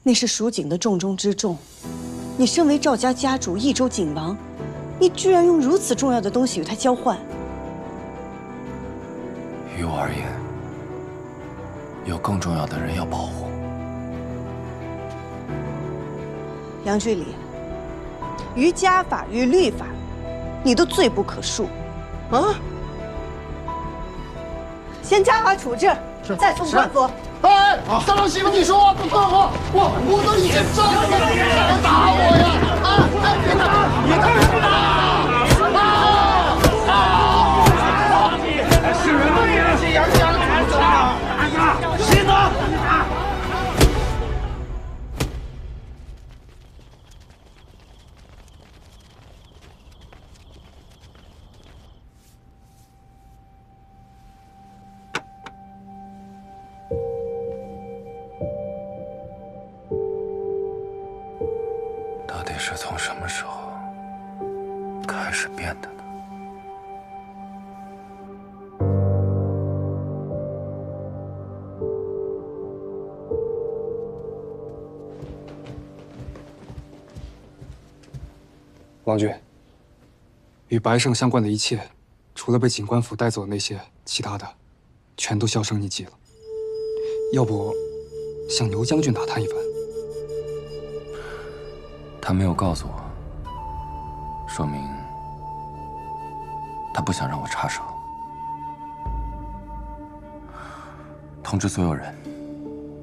那是蜀景的重中之重。你身为赵家家主、益州景王，你居然用如此重要的东西与他交换。于我而言，有更重要的人要保护。杨居里，于家法于律法，你都罪不可恕。啊！先家法处置，再送官府。 哎，三郎媳妇，你说话不算话，我都已经招了，你还打我呀？啊！哎，别打！别打！是人吗？这杨家的孩子啊！哎呀，谁呢？到底是从什么时候开始变的呢？王俊，与白胜相关的一切，除了被警官府带走的那些，其他的，全都销声匿迹了。要不，向牛将军打探一番？ 他没有告诉我，说明他不想让我插手。通知所有人，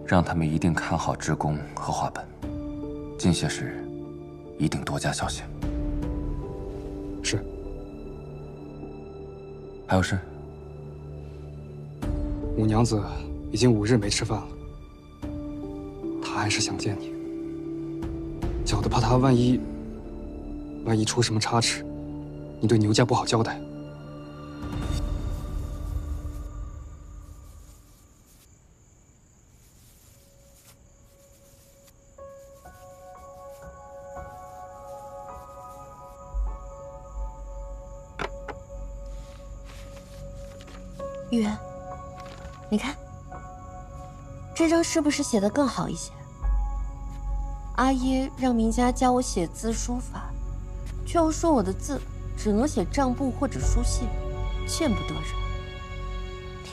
让他们一定看好职工和话本，近些时一定多加小心。是。还有事？五娘子已经5日没吃饭了，她还是想见你。 小的怕他万一出什么差池，你对牛家不好交代。玉渊，你看，这张是不是写得更好一些？ 阿耶让明家教我写字书法，却又说我的字只能写账簿或者书信，见不得人。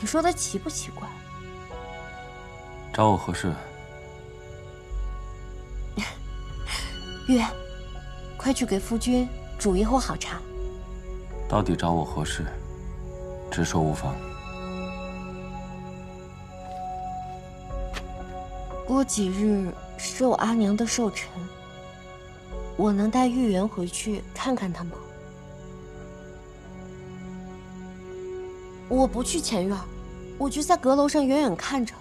你说的奇不奇怪？找我何事？月，快去给夫君煮一壶好茶。到底找我何事？直说无妨。过几日。 是我阿娘的寿辰，我能带玉媛回去看看她吗？我不去前院，我就在阁楼上远远看着。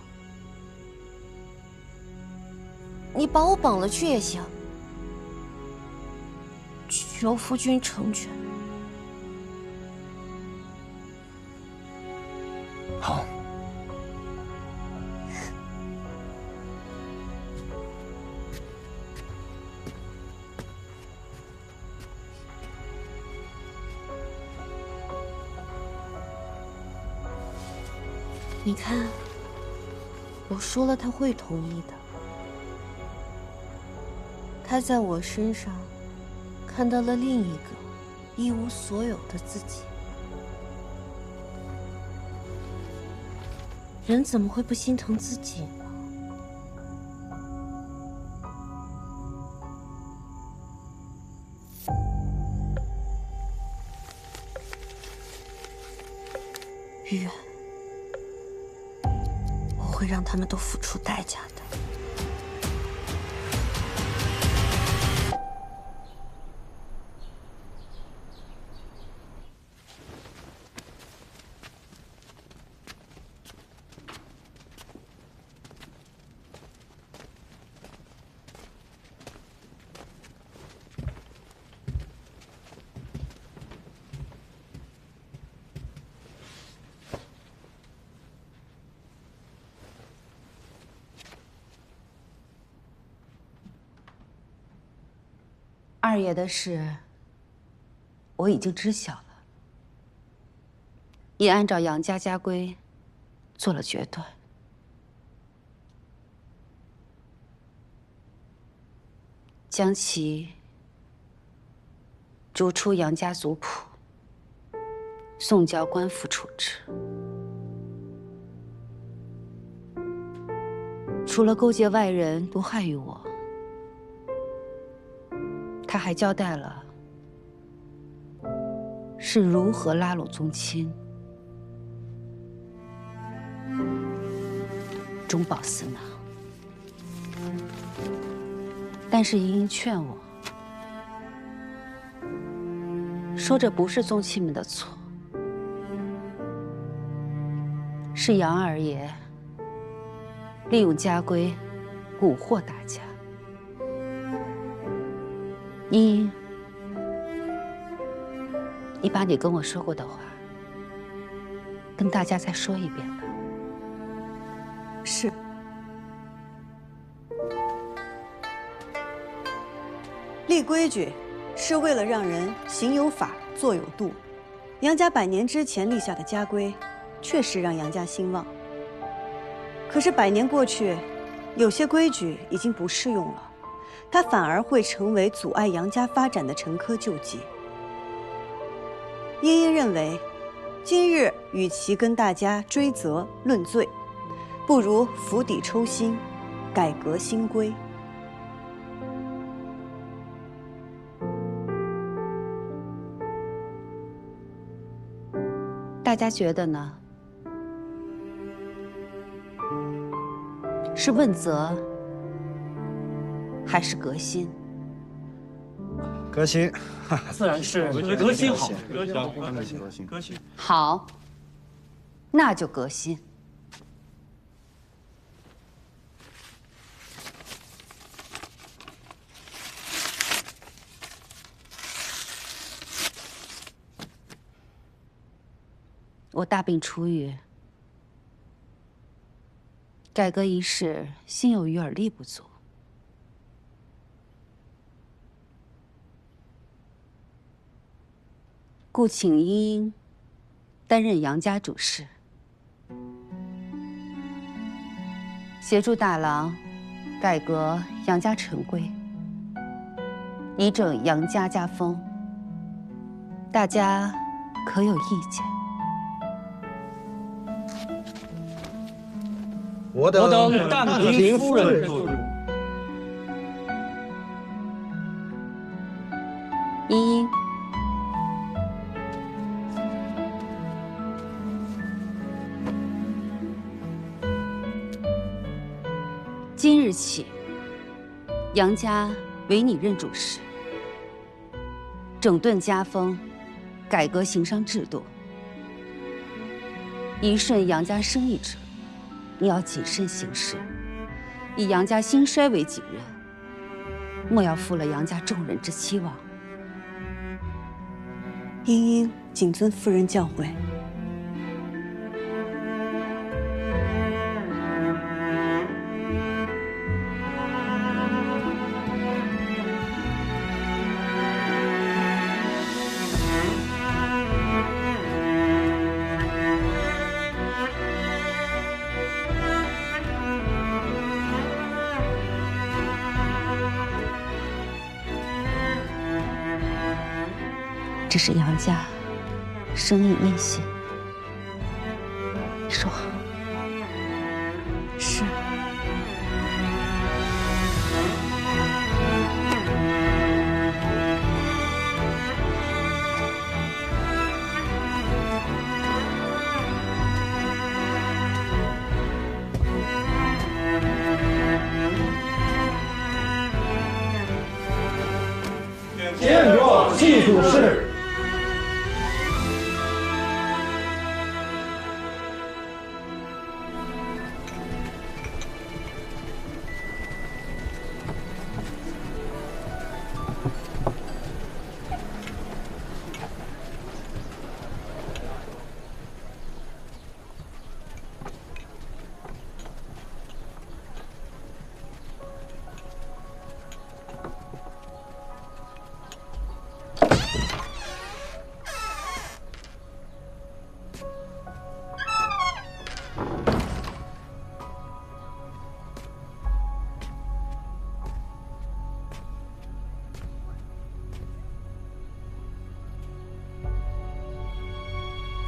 你把我绑了去也行，求夫君成全。好。 你看，我说了他会同意的。他在我身上看到了另一个一无所有的自己。人怎么会不心疼自己呢？玉渊。 会让他们都付出代价的。二爷的事，我已经知晓了，也按照杨家家规做了决断。将其逐出杨家族谱，送交官府处置。除了勾结外人毒害于我，他还交代了是如何拉拢宗亲，中饱私囊。但是莹莹劝我说，这不是宗亲们的错，是杨二爷利用家规蛊惑大家。茵茵，你把你跟我说过的话，跟大家再说一遍吧。是。立规矩，是为了让人行有法，坐有度。杨家100年之前立下的家规，确实让杨家兴旺。可是100年过去，有些规矩已经不适用了，它反而会成为阻碍杨家发展的陈疴旧疾。茵茵认为，今日与其跟大家追责论罪，不如釜底抽薪，改革新规。大家觉得呢？是问责，还是革新？革新，自然是革新好，革新。好，那就革新。我大病初愈，改革一事心有余而力不足，故请茵茵担任杨家主事，协助大郎改革杨家陈规，以整杨家家风。大家可有意见？我等但凭夫人做主。茵茵，今日起，杨家委你任主事，整顿家风，改革行商制度，一顺杨家生意者，你要谨慎行事，以杨家兴衰为己任，莫要负了杨家众人之期望。茵茵谨遵夫人教诲。这是杨家生意殷信，你说好？是。见状，系主事。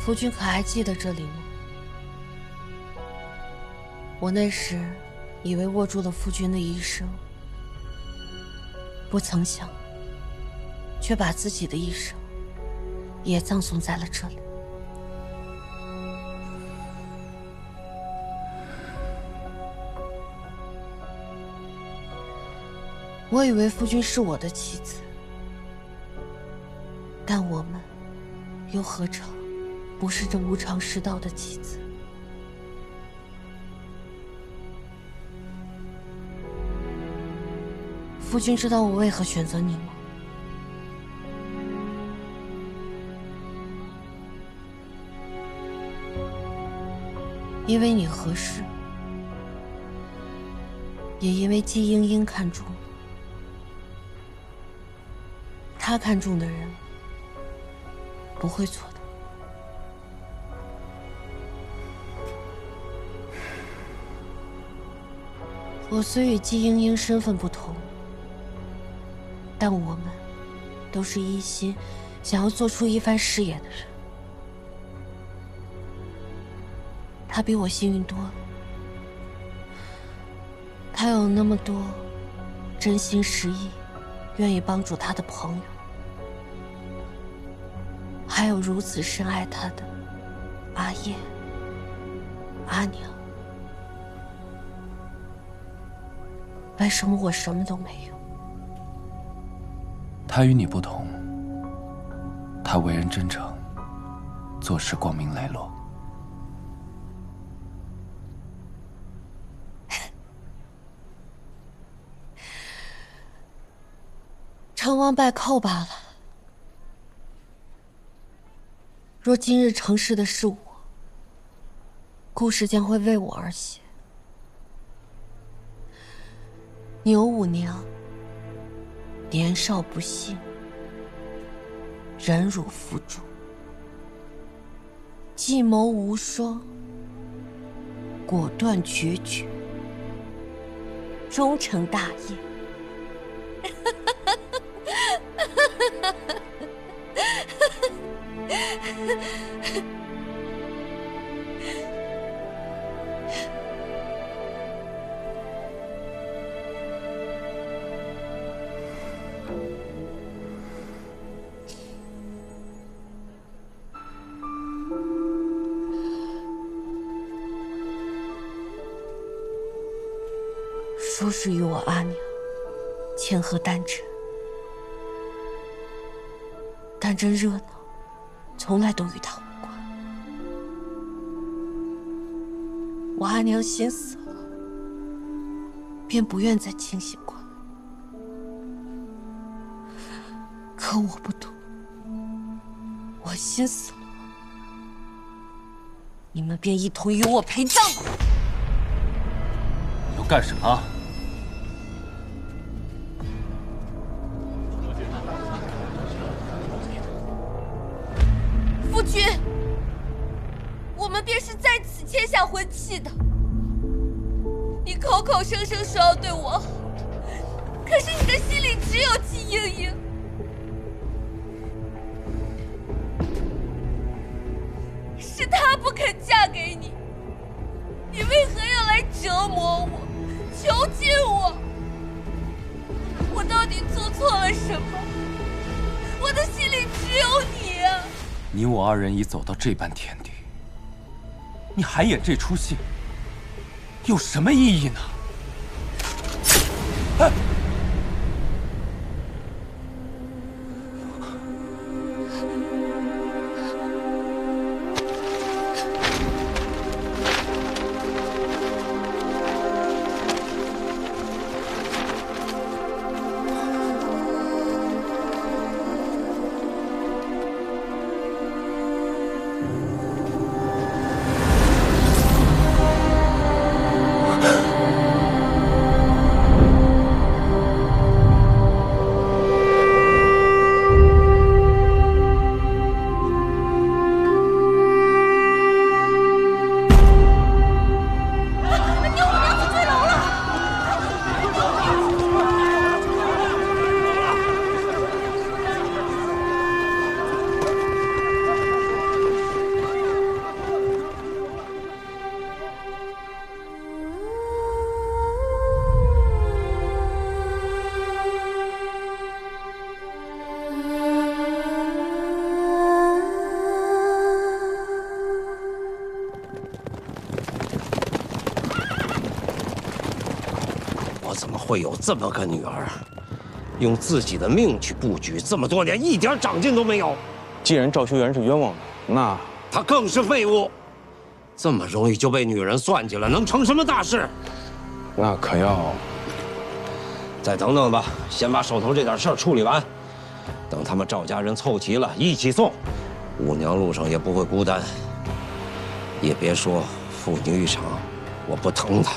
夫君可还记得这里吗？我那时以为握住了夫君的一生，不曾想，却把自己的一生也葬送在了这里。我以为夫君是我的妻子，但我们又何尝不是这无常世道的棋子？夫君知道我为何选择你吗？因为你合适，也因为季莺莺看中了。他看中的人不会错的。我虽与季莺莺身份不同，但我们都是一心想要做出一番事业的人。他比我幸运多了，他有那么多真心实意愿意帮助他的朋友，还有如此深爱他的阿叶、阿娘。为什么我什么都没有？他与你不同，他为人真诚，做事光明磊落。成王败寇罢了。若今日成事的是我，故事将会为我而写。牛五娘年少不幸，忍辱负重，计谋无双，果断决绝，终成大业。说是与我阿娘谦和单纯，但真热闹从来都与她无关。我阿娘心死了，便不愿再清醒过来。可我不懂，我心死了，你们便一同与我陪葬吧。你要干什么？夫君，我们便是在此签下婚契的。你口口声声说要对我好，可是你的心里只有季莺莺。是她不肯嫁给你，你为何要来折磨我、囚禁我？我到底做错了什么？我的心里只有你啊！你我二人已走到这般田地，你还演这出戏，有什么意义呢？哎！我怎么会有这么个女儿？用自己的命去布局，这么多年一点长进都没有。既然赵修元是冤枉的，那他更是废物。这么容易就被女人算计了，能成什么大事？那可要再等等吧，先把手头这点事儿处理完。等他们赵家人凑齐了，一起送。五娘路上也不会孤单。也别说父女一场，我不疼他。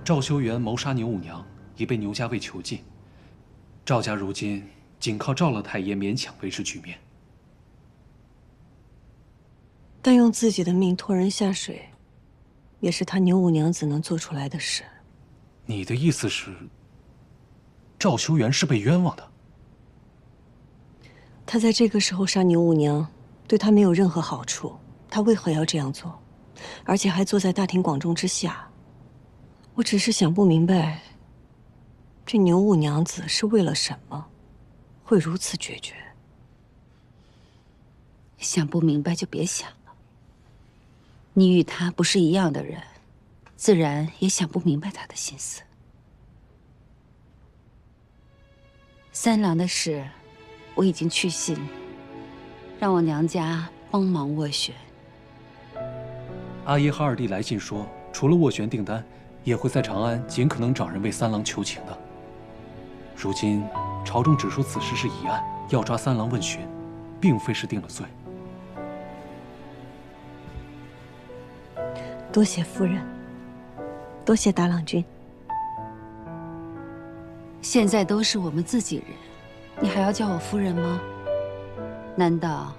赵修元谋杀牛五娘，已被牛家卫囚禁。赵家如今仅靠赵老太爷勉强维持局面。但用自己的命拖人下水，也是他牛五娘子能做出来的事。你的意思是，赵修元是被冤枉的？他在这个时候杀牛五娘，对他没有任何好处。他为何要这样做？而且还坐在大庭广众之下。我只是想不明白，这牛五娘子是为了什么，会如此决绝？想不明白就别想了。你与他不是一样的人，自然也想不明白他的心思。三郎的事，我已经去信，让我娘家帮忙斡旋。阿爷和二弟来信说，除了斡旋订单，也会在长安尽可能找人为三郎求情的。如今朝中只说此事是疑案，要抓三郎问询，并非是定了罪。多谢夫人，多谢大郎君。现在都是我们自己人，你还要叫我夫人吗？难道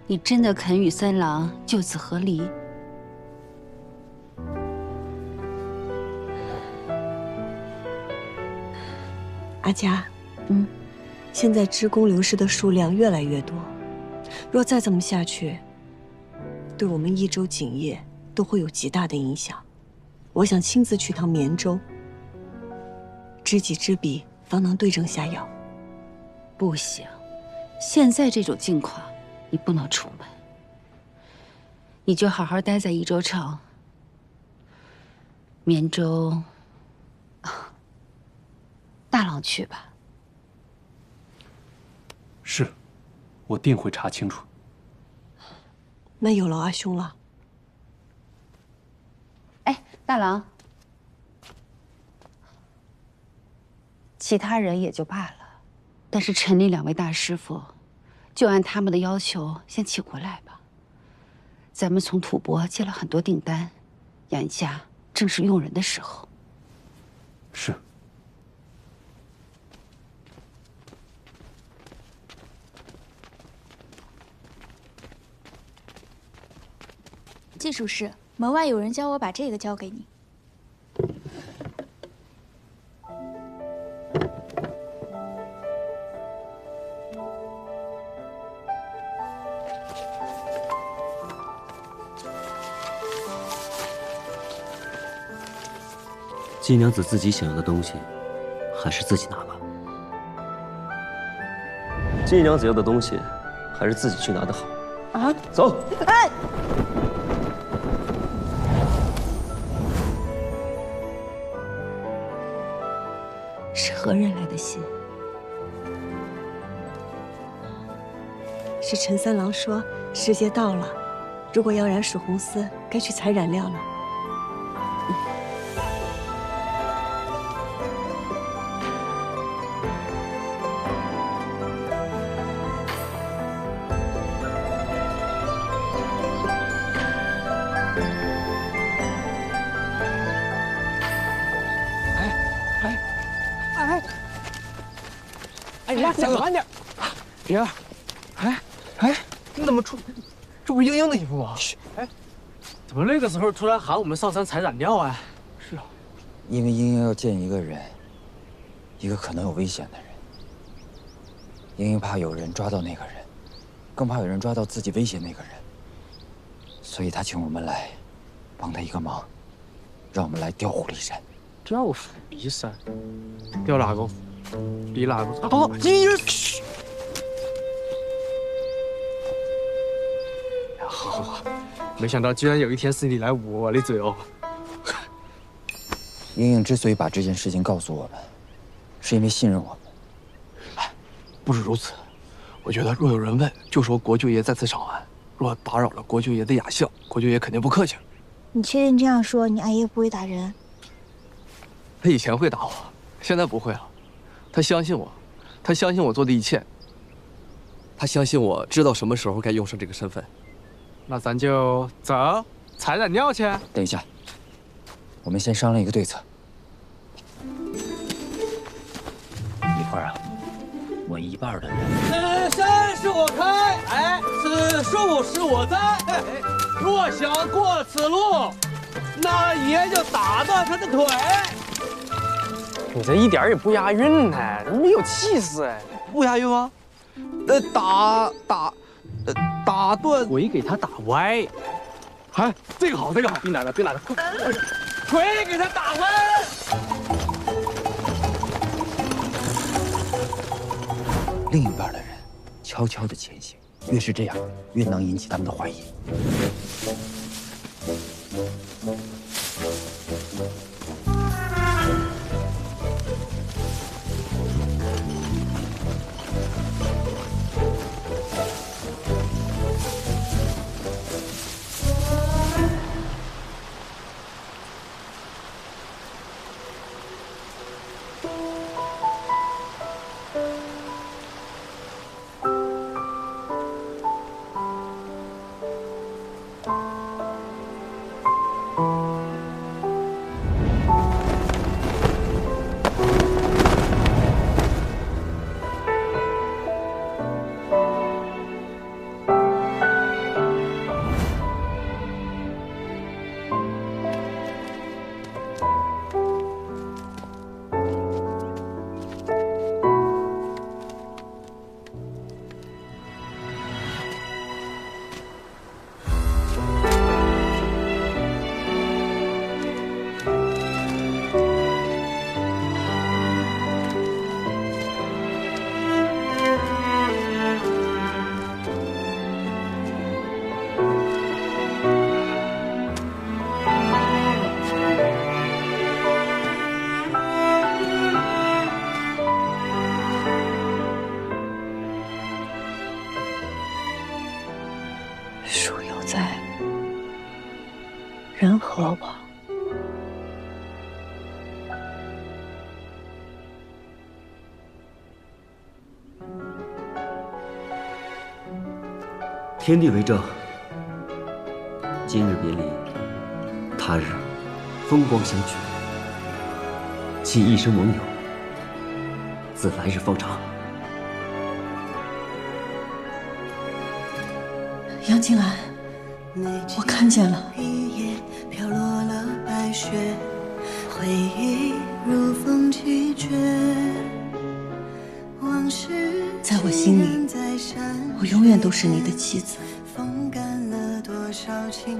你真的肯与三郎就此和离？阿佳，现在职工流失的数量越来越多，若再这么下去，对我们益州景业都会有极大的影响。我想亲自去趟绵州，知己知彼，方能对症下药。不行，现在这种境况，你不能出门，你就好好待在益州城。绵州，大郎去吧。是，我定会查清楚。那有劳阿兄了。哎，大郎，其他人也就罢了，但是陈李两位大师傅，就按他们的要求先请回来吧。咱们从吐蕃接了很多订单，眼下正是用人的时候。是。季术士，门外有人教我把这个交给你。季娘子自己想要的东西，还是自己拿吧。季娘子要的东西，还是自己去拿的好。啊，走。哎。是何人来的信？是陈三郎说时节到了，如果要染蜀红丝，该去采染料了。再慢点！别！你怎么出？这不是英英的衣服吗？哎，怎么那个时候突然喊我们上山采染料啊？是啊，因为英英要见一个人，一个可能有危险的人。英英怕有人抓到那个人，更怕有人抓到自己威胁那个人，所以她请我们来，帮她一个忙，让我们来调虎离山。调虎离山？调哪个？离哪个？哦，英英，嘘！好，没想到居然有一天是你来捂我的嘴哦。英英之所以把这件事情告诉我们，是因为信任我们。哎，不止如此，我觉得若有人问，就说国舅爷在此长安；若打扰了国舅爷的雅兴，国舅爷肯定不客气。你确定这样说，你阿爷不会打人？他以前会打我，现在不会了。他相信我，他相信我做的一切。他相信我知道什么时候该用上这个身份。那咱就走，采采尿去。等一下，我们先商量一个对策。一会儿啊，我一半的人。此山是我开，哎，此树是我栽。哎，若想过此路，那爷就打断他的腿。你这一点也不押韵呢，没有气势哎，不押韵吗？打断腿给他打歪。哎，这个好，这个好，别拿了，别拿了，快，腿给他打歪。另一半的人悄悄地前行，越是这样，越能引起他们的怀疑。树有在，人何往？天地为证，今日别离，他日风光相聚，弃一生盟友，自来日方长。杨静兰，我看见了。飘落了白雪，回忆如风起绝。往事在我心里，我永远都是你的妻子。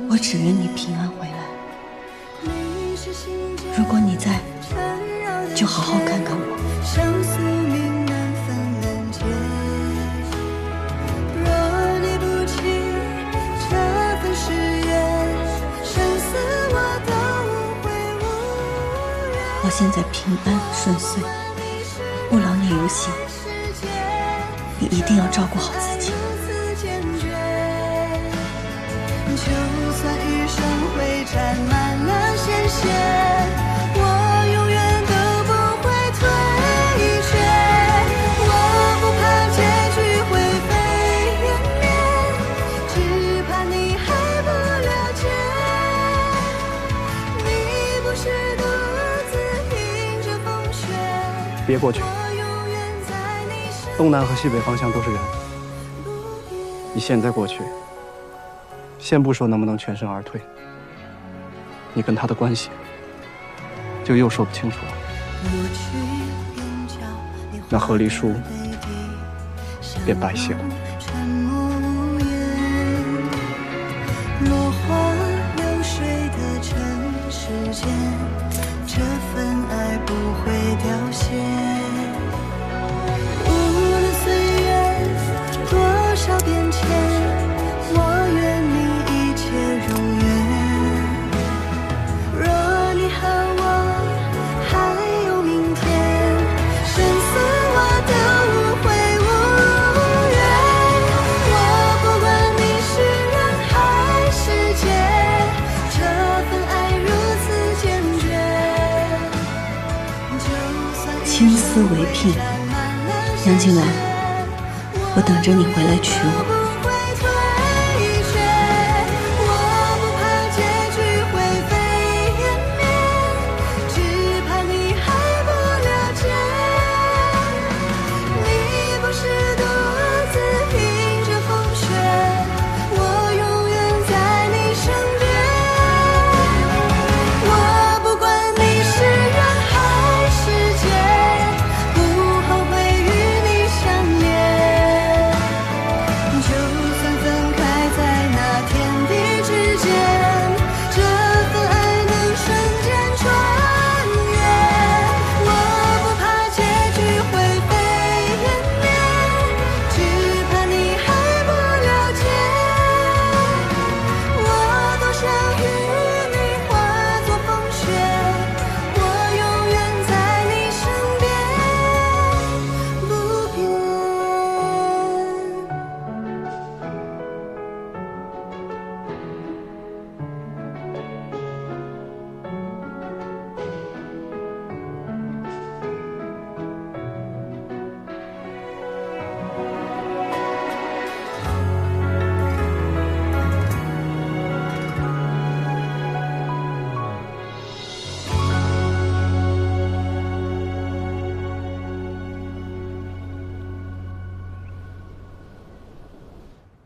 我只愿你平安回来。如果你在，就好好看看我。我现在平安顺遂，不劳你游行，你一定要照顾好自己。就算余生会沾满了鲜血，我永远都不会退却。我不怕结局灰飞烟灭，只怕你还不了解。你不是独自迎着风雪。别过去，东南和西北方向都是人。你现在过去，先不说能不能全身而退，你跟他的关系就又说不清楚了。那和离书便白写了。落花流水的尘世间，这份爱不会凋谢。无论岁月多少变迁，我愿你一切如愿。若你和我思为聘。杨景兰，我等着你回来娶我。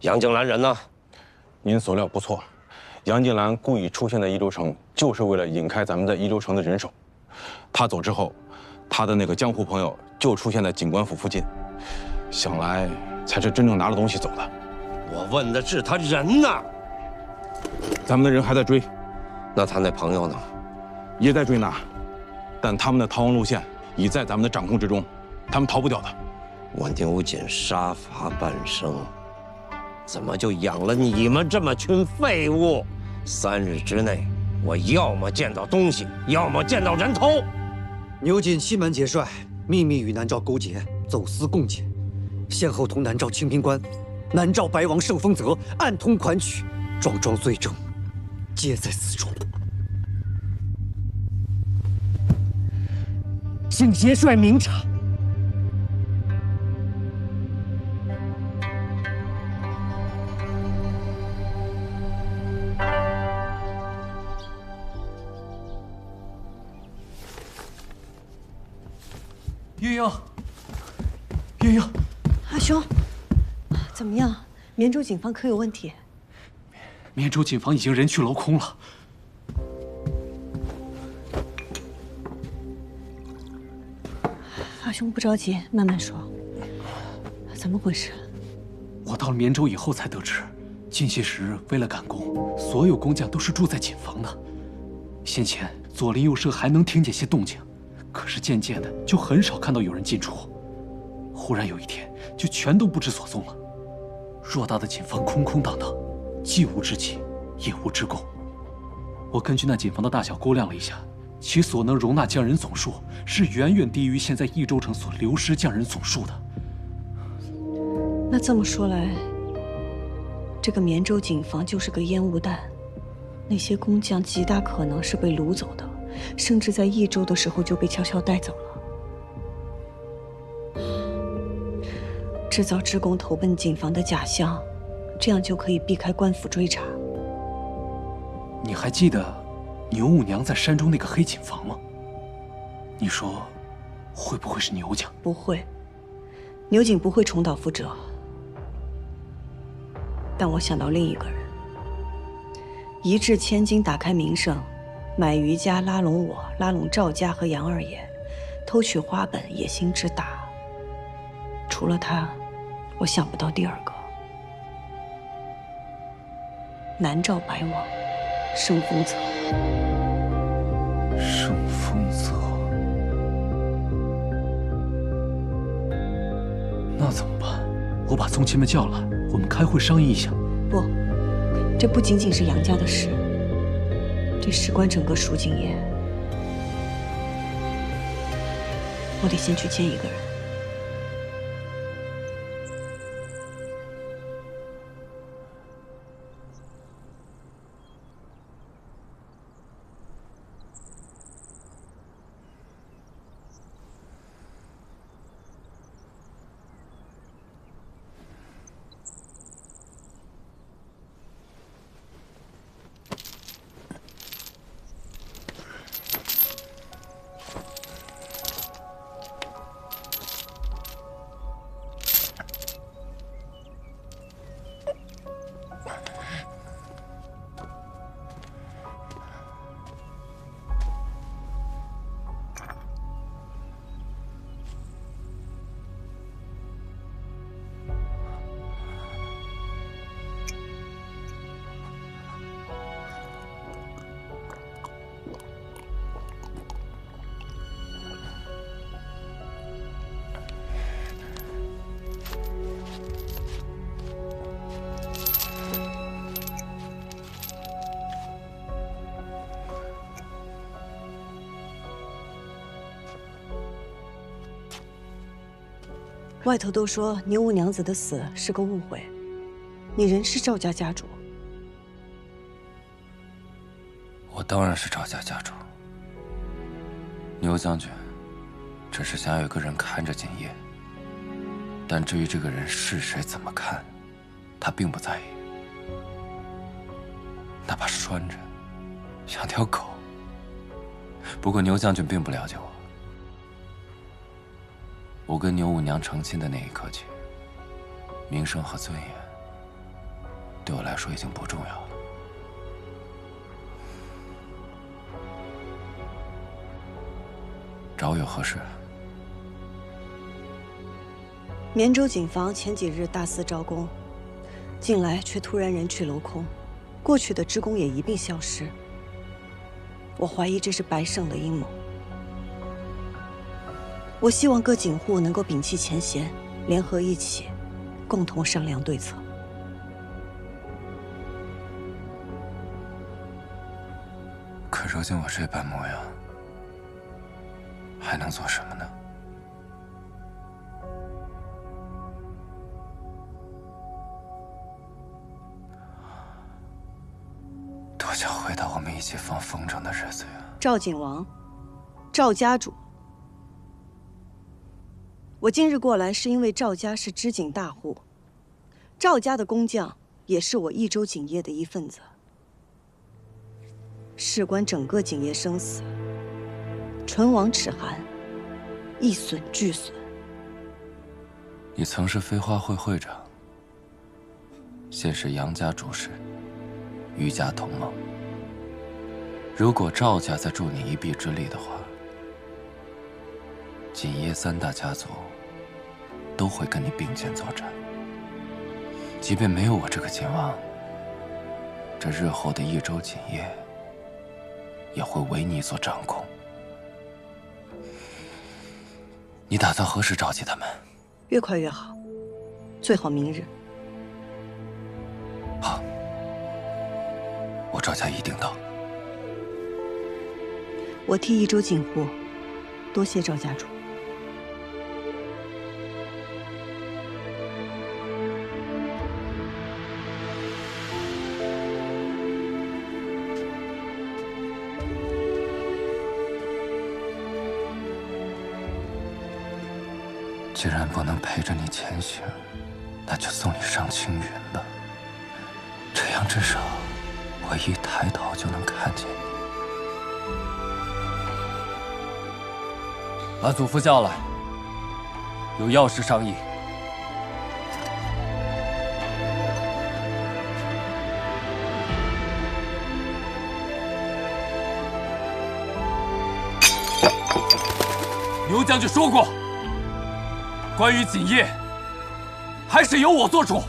杨静兰人呢？您所料不错，杨静兰故意出现在益州城，就是为了引开咱们在益州城的人手。她走之后，她的那个江湖朋友就出现在警官府附近，想来才是真正拿了东西走的。我问的是他人呢？咱们的人还在追，那他那朋友呢？也在追拿，但他们的逃亡路线已在咱们的掌控之中，他们逃不掉的。我牛锦杀伐半生，怎么就养了你们这么群废物？3日之内，我要么见到东西，要么见到人头。牛锦西门结帅，秘密与南诏勾结，走私共劫，先后同南诏清平官、南诏白王盛丰泽暗通款曲，桩桩罪证，皆在此处。请结帅明察。鸳鸯，鸳鸯，阿兄，怎么样？绵州警方可有问题？绵州警方已经人去楼空了。阿兄不着急，慢慢说。怎么回事？我到了绵州以后才得知，近些时为了赶工，所有工匠都是住在锦房的。先前左邻右舍还能听见些动静。可是渐渐的，就很少看到有人进出。忽然有一天，就全都不知所踪了。偌大的锦房空空荡荡，既无之妻，也无之贡。我根据那锦房的大小估量了一下，其所能容纳匠人总数是远远低于现在益州城所流失匠人总数的。那这么说来，这个绵州锦房就是个烟雾弹，那些工匠极大可能是被掳走的。甚至在益州的时候就被悄悄带走了，制造职工投奔锦房的假象，这样就可以避开官府追查。你还记得牛五娘在山中那个黑锦房吗？你说，会不会是牛家？不会，牛景不会重蹈覆辙。但我想到另一个人，一掷千金打开名声。买余家拉拢我，拉拢赵家和杨二爷，偷取花本，野心之大。除了他，我想不到第二个。南诏白王，盛丰泽。盛丰泽，那怎么办？我把宗亲们叫来，我们开会商议一下。不，这不仅仅是杨家的事。这事关整个蜀锦业，我得先去见一个人。外头都说牛五娘子的死是个误会，你仍是赵家家主。我当然是赵家家主。牛将军只是想有个人看着锦业，但至于这个人是谁、怎么看，他并不在意。哪怕拴着，像条狗。不过牛将军并不了解我。我跟牛五娘成亲的那一刻起，名声和尊严对我来说已经不重要了。找我有何事？绵州警方前几日大肆招工，近来却突然人去楼空，过去的职工也一并消失。我怀疑这是白胜的阴谋。我希望各警户能够摒弃前嫌，联合一起，共同商量对策。可如今我这般模样，还能做什么呢？多想回到我们一起放风筝的日子呀！赵景王，赵家主。我今日过来是因为赵家是织锦大户，赵家的工匠也是我益州锦业的一份子。事关整个锦业生死，唇亡齿寒，一损俱损。你曾是飞花会会长，现是杨家主事，余家同盟。如果赵家再助你一臂之力的话，锦业三大家族都会跟你并肩作战。即便没有我这个锦王，这日后的益州锦业也会为你所掌控。你打算何时召集他们？越快越好，最好明日。好，我赵家一定到。我替益州警户多谢赵家主。既然不能陪着你前行，那就送你上青云吧。这样至少我一抬头就能看见你。把祖父叫来，有要事商议。牛将军说过，关于锦业，还是由我做主。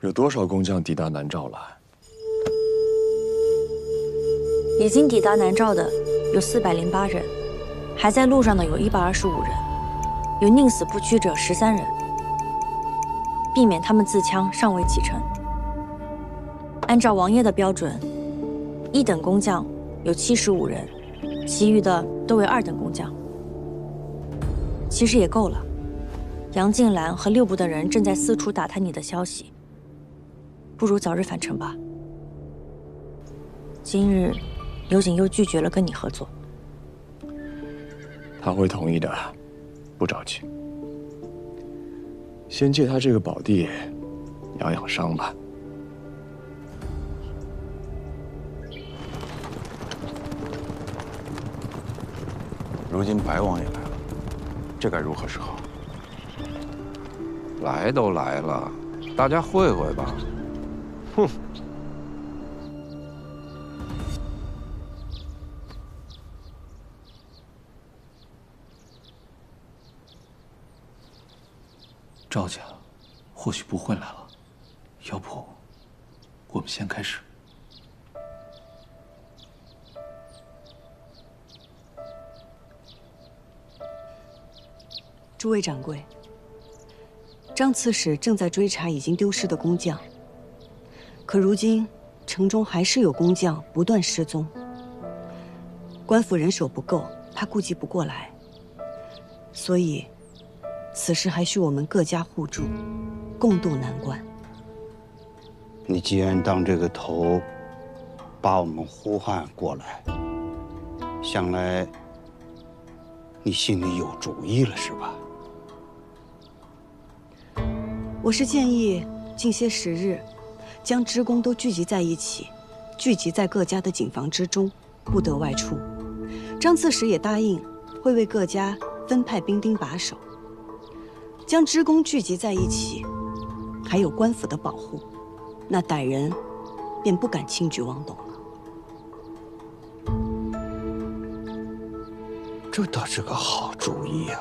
有多少工匠抵达南诏了？已经抵达南诏的有408人，还在路上的有125人，有宁死不屈者13人，避免他们自戕尚未启程。按照王爷的标准，1等工匠有75人，其余的都为2等工匠。其实也够了。杨静兰和6部的人正在四处打探你的消息，不如早日返程吧。今日刘瑾又拒绝了跟你合作。他会同意的，不着急。先借他这个宝地养养伤吧。如今白王也来了，这该如何是好？来都来了，大家会会吧。哼。赵家或许不会来了，要不我们先开始。诸位掌柜，张刺史正在追查已经丢失的工匠，可如今城中还是有工匠不断失踪。官府人手不够，怕顾及不过来，所以此事还需我们各家互助，共度难关。你既然当这个头，把我们呼唤过来，想来你心里有主意了是吧？我是建议近些时日，将职工都聚集在一起，聚集在各家的警房之中，不得外出。张刺史也答应会为各家分派兵丁把守。将职工聚集在一起，还有官府的保护，那歹人便不敢轻举妄动了。这倒是个好主意呀。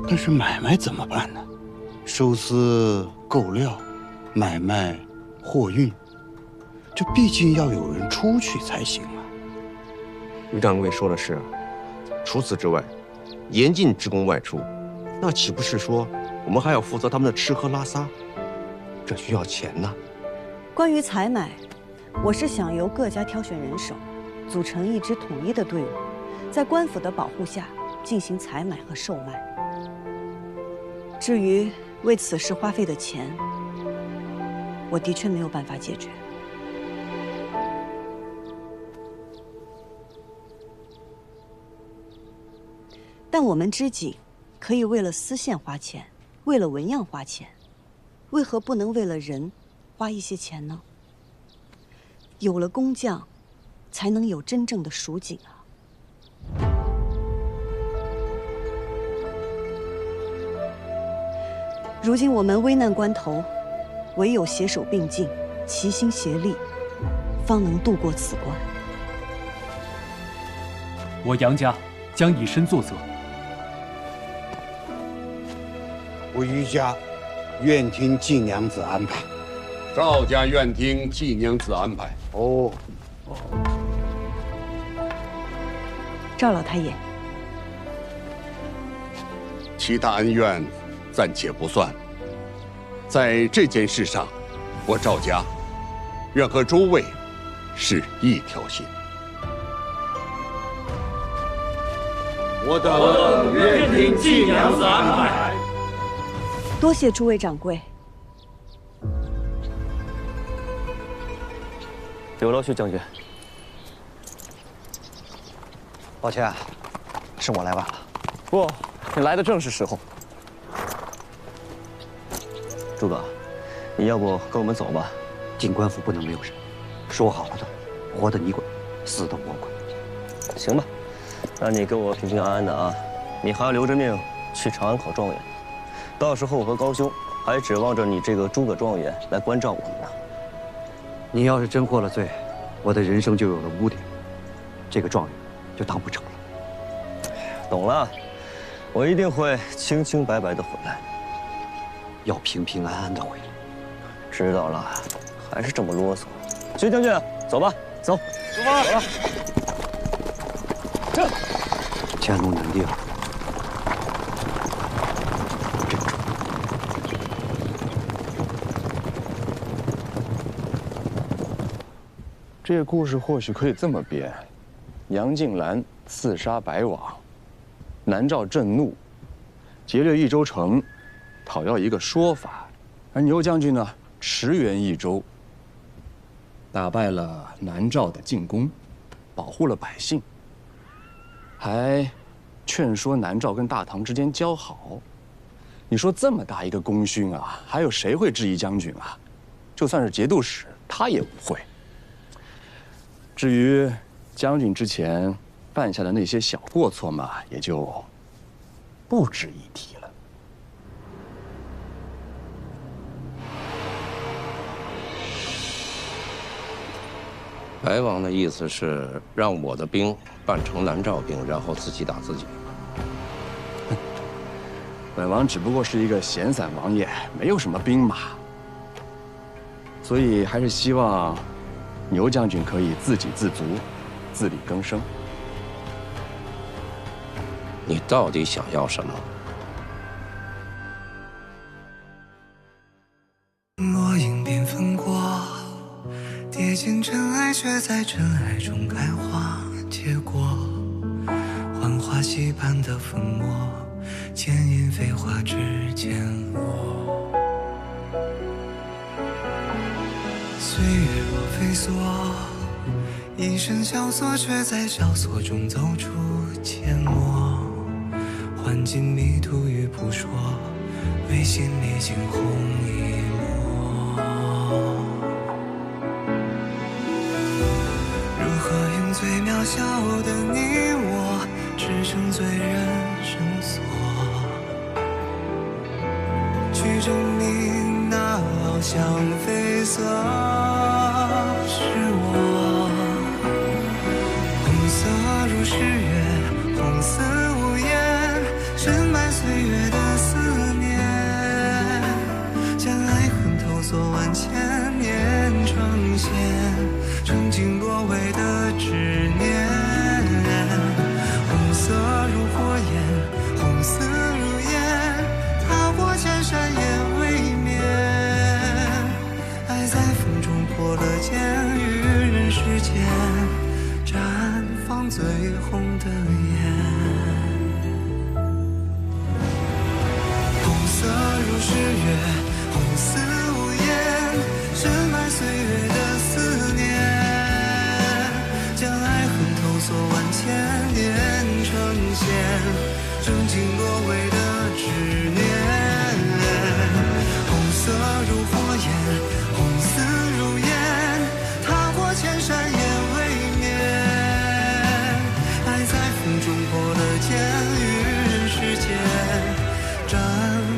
但是买卖怎么办呢？收丝、购料、买卖、货运，这毕竟要有人出去才行啊。于掌柜说的是，除此之外，严禁职工外出，那岂不是说我们还要负责他们的吃喝拉撒？这需要钱呐。关于采买，我是想由各家挑选人手，组成一支统一的队伍，在官府的保护下进行采买和售卖。至于为此事花费的钱，我的确没有办法解决。但我们织锦可以为了丝线花钱，为了纹样花钱，为何不能为了人花一些钱呢？有了工匠，才能有真正的蜀锦啊！如今我们危难关头，唯有携手并进，齐心协力，方能渡过此关。我杨家将以身作则。我于家愿听季娘子安排。赵家愿听季娘子安排。哦，赵老太爷，其他恩怨暂且不算，在这件事上，我赵家愿和诸位是一条心。我等愿听季娘子安排。多谢诸位掌柜。刘老薛将军，抱歉，是我来晚了。不，你来的正是时候。诸葛，你要不跟我们走吧？警官府不能没有人，说好了的，活的你滚，死的我滚。行吧，那你跟我平平安安的啊。你还要留着命去长安考状元，到时候我和高兄还指望着你这个诸葛状元来关照我们呢。你要是真获了罪，我的人生就有了污点，这个状元就当不成了。懂了，我一定会清清白白的回来，要平平安安的回来。知道了，还是这么啰嗦。薛将军，走吧，走，出发，走了。这乾隆南定，这个故事或许可以这么编：杨静兰刺杀白王，南诏震怒，劫掠益州城，讨要一个说法；而牛将军呢，驰援益州，打败了南诏的进攻，保护了百姓，还劝说南诏跟大唐之间交好。你说这么大一个功勋啊，还有谁会质疑将军啊？就算是节度使，他也不会。至于将军之前犯下的那些小过错嘛，也就不值一提了。白王的意思是让我的兵扮成南诏兵，然后自己打自己。本王只不过是一个闲散王爷，没有什么兵马，所以还是希望牛将军可以自给自足，自力更生。你到底想要什么？我却在真爱中开花结果，幻化期盼的粉末，渐因飞花之间落。岁月若飞梭，一生萧索，却在萧索中走出缄默，换尽迷途与扑朔，为心里惊鸿一抹。如何用最渺小的你我支撑最人生锁，去证明那翱翔绯色是我。红色如诗月，红似无言，深埋岁月的思念，将爱恨投索万千年成线，曾经落尾的执念。红色如火焰，红丝如烟，踏过千山也未眠。爱在风中破了茧，于人世间绽放最红的颜。红色如诗月，红似无言，深埋岁月的思念，将爱恨投索万千年成线，曾经落尾的执念。红色如火焰，红丝如烟，踏过千山也未眠。爱在风中破了茧，于人世间绽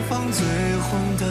放最红的